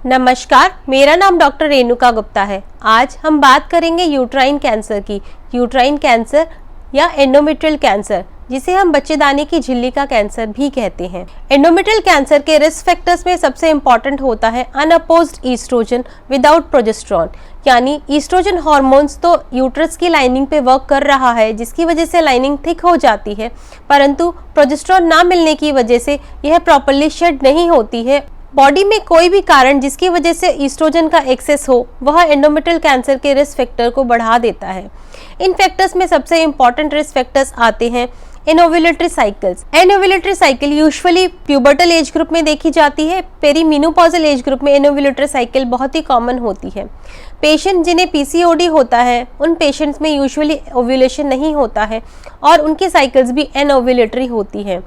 नमस्कार, मेरा नाम डॉक्टर रेणुका गुप्ता है। आज हम बात करेंगे यूट्राइन कैंसर की। यूट्राइन कैंसर या एंडोमेट्रियल कैंसर, जिसे हम बच्चेदानी की झिल्ली का कैंसर भी कहते हैं। एंडोमेट्रियल कैंसर के रिस्क फैक्टर्स में सबसे इंपॉर्टेंट होता है अनअपोज्ड ईस्ट्रोजन विदाउट प्रोजेस्टेरोन, यानी ईस्ट्रोजन हार्मोन्स तो यूट्रस की लाइनिंग पे वर्क कर रहा है, जिसकी वजह से लाइनिंग थिक हो जाती है, परंतु प्रोजेस्टेरोन ना मिलने की वजह से यह प्रॉपर्ली शेड नहीं होती है। बॉडी में कोई भी कारण जिसकी वजह से ईस्ट्रोजन का एक्सेस हो, वह एंडोमेट्रियल कैंसर के रिस्क फैक्टर को बढ़ा देता है। इन फैक्टर्स में सबसे इंपॉर्टेंट रिस्क फैक्टर्स आते हैं anovulatory cycles. Anovulatory cycle usually pubertal age group में देखी जाती है। पेरीमेनोपॉजल एज ग्रुप में एनोव्यूलेटरी साइकिल बहुत ही कॉमन होती है। पेशेंट जिन्हें पीसीओडी होता है, उन पेशेंट्स में यूजुअली ओव्यूलेशन नहीं होता है और उनकी साइकिल्स भी एनोव्यूलेटरी होती हैं।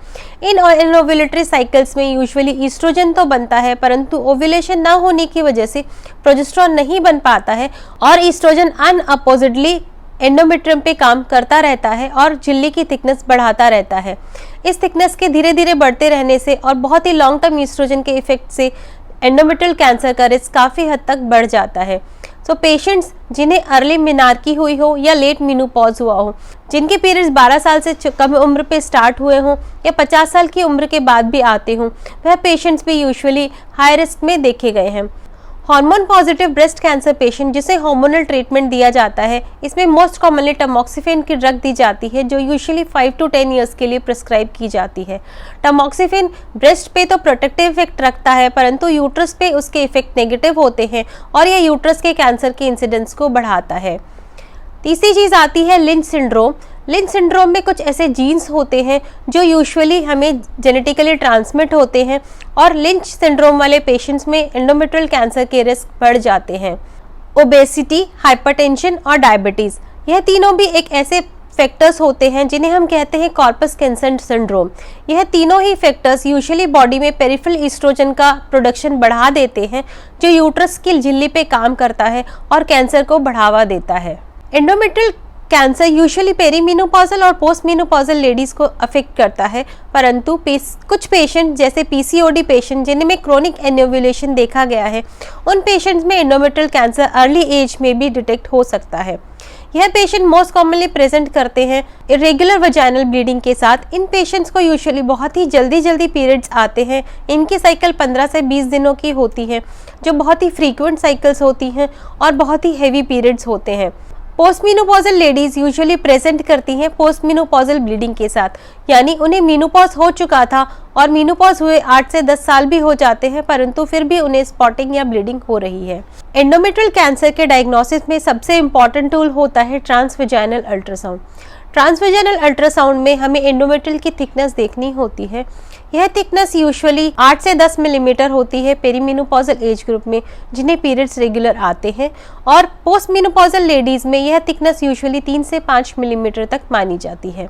इन एनोव्यूलेटरी साइकिल्स में यूजुअली ईस्ट्रोजन तो बनता है, परंतु ओव्यूलेशन ना होने की वजह से प्रोजेस्टेरोन नहीं बन पाता है और ईस्ट्रोजन अनअपोजिटली एंडोमेट्रियम पे काम करता रहता है और झिल्ली की थिकनेस बढ़ाता रहता है। इस थिकनेस के धीरे धीरे बढ़ते रहने से और बहुत ही लॉन्ग टर्म ईस्ट्रोजन के इफेक्ट से एंडोमेट्रियल कैंसर का रिस्क काफ़ी हद तक बढ़ जाता है। तो पेशेंट्स जिन्हें अर्ली मेनार्की हुई हो या लेट मेनोपॉज हुआ हो, जिनके पीरियड्स 12 साल से कम उम्र पे स्टार्ट हुए हों या 50 साल की उम्र के बाद भी आते हों, वह पेशेंट्स भी यूजुअली हाई रिस्क में देखे गए हैं। Hormone positive breast cancer patient जिसे हार्मोनल ट्रीटमेंट दिया जाता है, इसमें मोस्ट कॉमनली टमॉक्सिफेन की ड्रग दी जाती है, जो यूजुअली 5 to 10 ईयर्स के लिए प्रिस्क्राइब की जाती है। टमॉक्सिफेन ब्रेस्ट पे तो प्रोटेक्टिव इफेक्ट रखता है, परंतु यूट्रस पे उसके इफेक्ट नेगेटिव होते हैं और यह यूट्रस के कैंसर के इंसिडेंस को बढ़ाता है। तीसरी चीज़ आती है लिंच सिंड्रोम। लिंच सिंड्रोम में कुछ ऐसे जीन्स होते हैं जो यूजुअली हमें जेनेटिकली ट्रांसमिट होते हैं और लिंच सिंड्रोम वाले पेशेंट्स में एंडोमेट्रियल कैंसर के रिस्क बढ़ जाते हैं। ओबेसिटी, हाइपरटेंशन और डायबिटीज़, यह तीनों भी एक ऐसे फैक्टर्स होते हैं जिन्हें हम कहते हैं कॉर्पस कैंसर सिंड्रोम। यह तीनों ही फैक्टर्स यूजुअली बॉडी में पेरिफेरल ईस्ट्रोजन का प्रोडक्शन बढ़ा देते हैं, जो यूट्रस की झिल्ली पे काम करता है और कैंसर को बढ़ावा देता है। एंडोमेट्रियल कैंसर यूजुअली पेरीमेनोपॉजल और पोस्ट मेनोपॉजल लेडीज को अफेक्ट करता है, परंतु कुछ पेशेंट जैसे पीसीओडी पेशेंट जिनमें क्रोनिक एनोव्यूलेशन देखा गया है, उन पेशेंट्स में एंडोमेट्रियल कैंसर अर्ली एज में भी डिटेक्ट हो सकता है। यह पेशेंट मोस्ट कॉमनली प्रेजेंट करते हैं इरेगुलर वजाइनल ब्लीडिंग के साथ। इन पेशेंट्स को यूजुअली बहुत ही जल्दी पीरियड्स आते हैं। इनकी साइकिल 15 से 20 दिनों की होती है, जो बहुत ही फ्रीक्वेंट साइकिल्स होती हैं और बहुत ही हैवी पीरियड्स होते हैं। पोस्टमेनोपॉजल लेडीज यूजुअली प्रेजेंट करती हैं पोस्टमेनोपॉजल ब्लीडिंग के साथ, यानी उन्हें मेनोपॉज हो चुका था और मेनोपॉज हुए 8 से 10 साल भी हो जाते हैं, परंतु फिर भी उन्हें स्पॉटिंग या ब्लीडिंग हो रही है। एंडोमेट्रियल कैंसर के डायग्नोसिस में सबसे इंपॉर्टेंट टूल होता है ट्रांसवेजाइनल अल्ट्रासाउंड। ट्रांसवेजाइनल अल्ट्रासाउंड में हमें एंडोमेट्रियल की थिकनेस देखनी होती है। यह थिकनेस यूजुअली 8 से 10 मिलीमीटर होती है पेरीमेनोपॉजल एज ग्रुप में, जिन्हें पीरियड्स रेगुलर आते हैं, और पोस्ट मेनोपॉजल लेडीज में यह थिकनेस यूजुअली 3 से 5 मिलीमीटर तक मानी जाती है।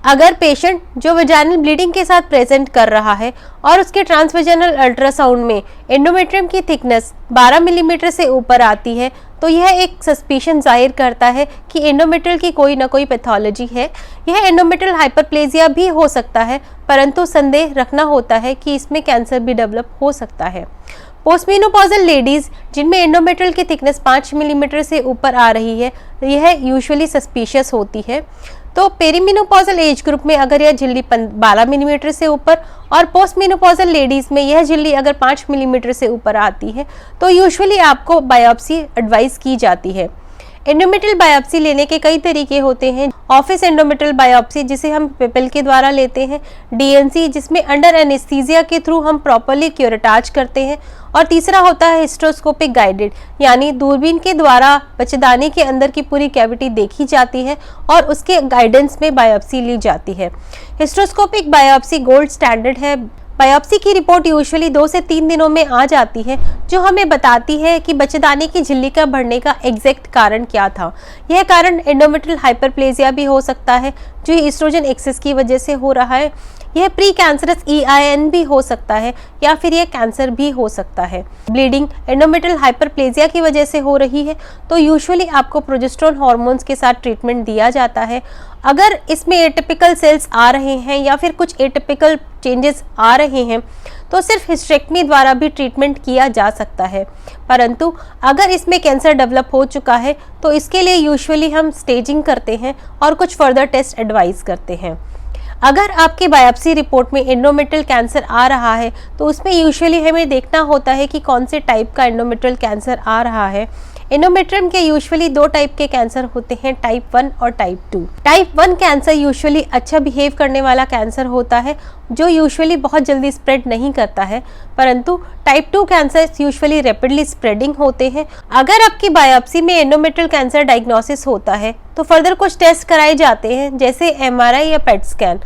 अगर पेशेंट जो वेजाइनल ब्लीडिंग के साथ प्रेजेंट कर रहा है और उसके ट्रांसवेजाइनल अल्ट्रासाउंड में एंडोमेट्रियम की थिकनेस 12 मिलीमीटर से ऊपर आती है, तो यह एक सस्पिशन जाहिर करता है कि एंडोमेट्रियल की कोई ना कोई पैथोलॉजी है। यह एंडोमेट्रियल हाइपरप्लेजिया भी हो सकता है, परंतु संदेह रखना होता है कि इसमें कैंसर भी डेवलप हो सकता है। पोस्टमेनोपॉजल लेडीज जिनमें एंडोमेट्रियल की थिकनेस 5 मिलीमीटर से ऊपर आ रही है, यह यूजुअली सस्पिशियस होती है। तो पेरीमेनोपॉजल एज ग्रुप में अगर यह झिल्ली 12 मिलीमीटर से ऊपर और पोस्टमेनोपॉजल लेडीज में यह झिल्ली अगर 5 मिलीमीटर से ऊपर आती है, तो यूजुअली आपको बायोप्सी एडवाइस की जाती है। एंडोमेट्रियल बायोप्सी लेने के कई तरीके होते हैं। ऑफिस एंडोमेट्रियल बायोप्सी, जिसे हम पेपल के द्वारा लेते हैं, डीएनसी, जिसमें अंडर एनेस्थीसिया के थ्रू हम प्रॉपर्ली क्यूरेटाज करते हैं, और तीसरा होता है हिस्ट्रोस्कोपिक गाइडेड, यानी दूरबीन के द्वारा बच्चेदानी के अंदर की पूरी कैविटी देखी जाती है और उसके गाइडेंस में बायोप्सी ली जाती है। हिस्ट्रोस्कोपिक बायोप्सी गोल्ड स्टैंडर्ड है। बायोप्सी की रिपोर्ट यूजुअली 2 से 3 दिनों में आ जाती है, जो हमें बताती है कि बच्चेदानी की झिल्ली का बढ़ने का एग्जैक्ट कारण क्या था। यह कारण एंडोमेट्रियल हाइपरप्लेजिया भी हो सकता है, जो ईस्ट्रोजन एक्सेस की वजह से हो रहा है, यह प्री कैंसरस EIN भी हो सकता है या फिर यह कैंसर भी हो सकता है। ब्लीडिंग एंडोमेट्रियल हाइपरप्लेजिया की वजह से हो रही है तो यूजुअली आपको प्रोजेस्टेरोन हार्मोन्स के साथ ट्रीटमेंट दिया जाता है। अगर इसमें एटिपिकल सेल्स आ रहे हैं या फिर कुछ एटिपिकल चेंजेस आ रहे हैं तो सिर्फ हिस्टेरेक्टमी द्वारा भी ट्रीटमेंट किया जा सकता है। परंतु अगर इसमें कैंसर डेवलप हो चुका है तो इसके लिए यूजुअली हम स्टेजिंग करते हैं और कुछ फर्दर टेस्ट एडवाइस करते हैं। अगर आपकी बायोप्सी रिपोर्ट में एंडोमेट्रियल कैंसर आ रहा है तो उसमें यूजुअली हमें देखना होता है कि कौन से टाइप का एंडोमेट्रियल कैंसर आ रहा है। एंडोमेट्रियम के यूजुअली 2 टाइप के कैंसर होते हैं, टाइप 1 और टाइप 2। टाइप 1 कैंसर यूजुअली अच्छा बिहेव करने वाला कैंसर होता है जो यूजुअली बहुत जल्दी स्प्रेड नहीं करता है, परंतु type 2 cancer usually rapidly spreading होते हैं। अगर आपकी बायोप्सी में एंडोमेट्रियल कैंसर डायग्नोसिस होता है तो फर्दर कुछ टेस्ट कराए जाते हैं जैसे MRI या PET scan.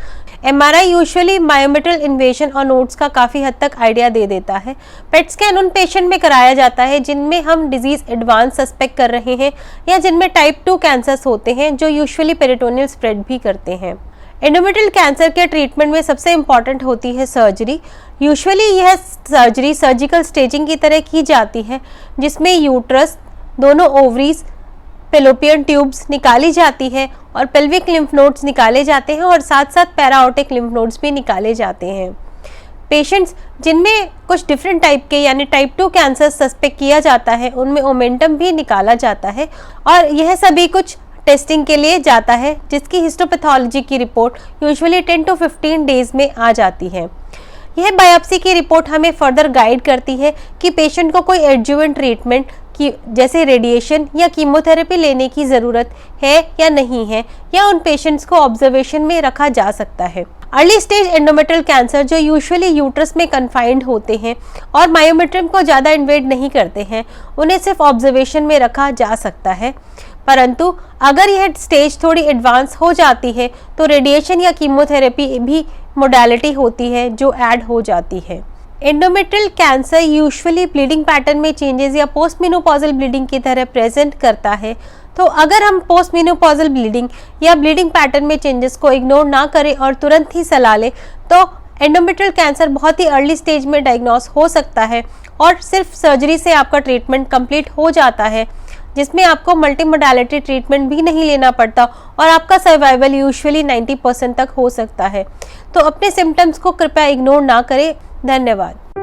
MRI usually myometrial invasion और नोड्स का काफ़ी हद तक आइडिया दे देता है। PET स्कैन उन पेशेंट में कराया जाता है जिनमें हम डिजीज एडवांस सस्पेक्ट कर रहे हैं या जिनमें टाइप 2 कैंसर्स होते हैं जो यूजुअली पेरिटोनियल स्प्रेड भी करते हैं। एंडोमेट्रियल कैंसर के ट्रीटमेंट में सबसे इम्पॉर्टेंट होती है सर्जरी। यूजुअली यह सर्जरी सर्जिकल स्टेजिंग की तरह की जाती है जिसमें यूट्रस, दोनों ओवरीज, फेलोपियन ट्यूब्स निकाली जाती है और पेल्विक लिम्फ नोड्स निकाले जाते हैं और साथ साथ पैराओटिक लिम्फ नोड्स भी निकाले जाते हैं। पेशेंट्स जिनमें कुछ डिफरेंट टाइप के यानी टाइप 2 कैंसर सस्पेक्ट किया जाता है उनमें ओमेंटम भी निकाला जाता है और यह सभी कुछ टेस्टिंग के लिए जाता है जिसकी हिस्टोपैथोलॉजी की रिपोर्ट यूजुअली 10 to 15 डेज में आ जाती है। यह बायोप्सी की रिपोर्ट हमें फर्दर गाइड करती है कि पेशेंट को कोई एडजुवेंट ट्रीटमेंट की जैसे रेडिएशन या कीमोथेरेपी लेने की ज़रूरत है या नहीं है, या उन पेशेंट्स को ऑब्जर्वेशन में रखा जा सकता है। अर्ली स्टेज एंडोमेट्रियल कैंसर जो यूजुअली यूट्रस में कन्फाइंड होते हैं और मायोमेट्रियम को ज़्यादा इन्वेड नहीं करते हैं, उन्हें सिर्फ ऑब्जर्वेशन में रखा जा सकता है। परंतु अगर यह स्टेज थोड़ी एडवांस हो जाती है तो रेडिएशन या कीमोथेरेपी भी मोडालिटी होती है जो ऐड हो जाती है। Endometrial cancer usually bleeding pattern में चेंजेस या पोस्ट मेनोपॉजल ब्लीडिंग की तरह प्रेजेंट करता है। तो अगर हम पोस्ट मेनोपॉजल ब्लीडिंग या ब्लीडिंग पैटर्न में चेंजेस को इग्नोर ना करें और तुरंत ही सलाह लें तो एंडोमेट्रियल कैंसर बहुत ही अर्ली स्टेज में डायग्नोस हो सकता है और सिर्फ सर्जरी से आपका ट्रीटमेंट कंप्लीट हो जाता है, जिसमें आपको मल्टी मोडालिटी ट्रीटमेंट भी नहीं लेना पड़ता और आपका सर्वाइवल यूजुअली 90% तक हो सकता है। तो अपने सिम्टम्स को कृपया इग्नोर ना करें। धन्यवाद।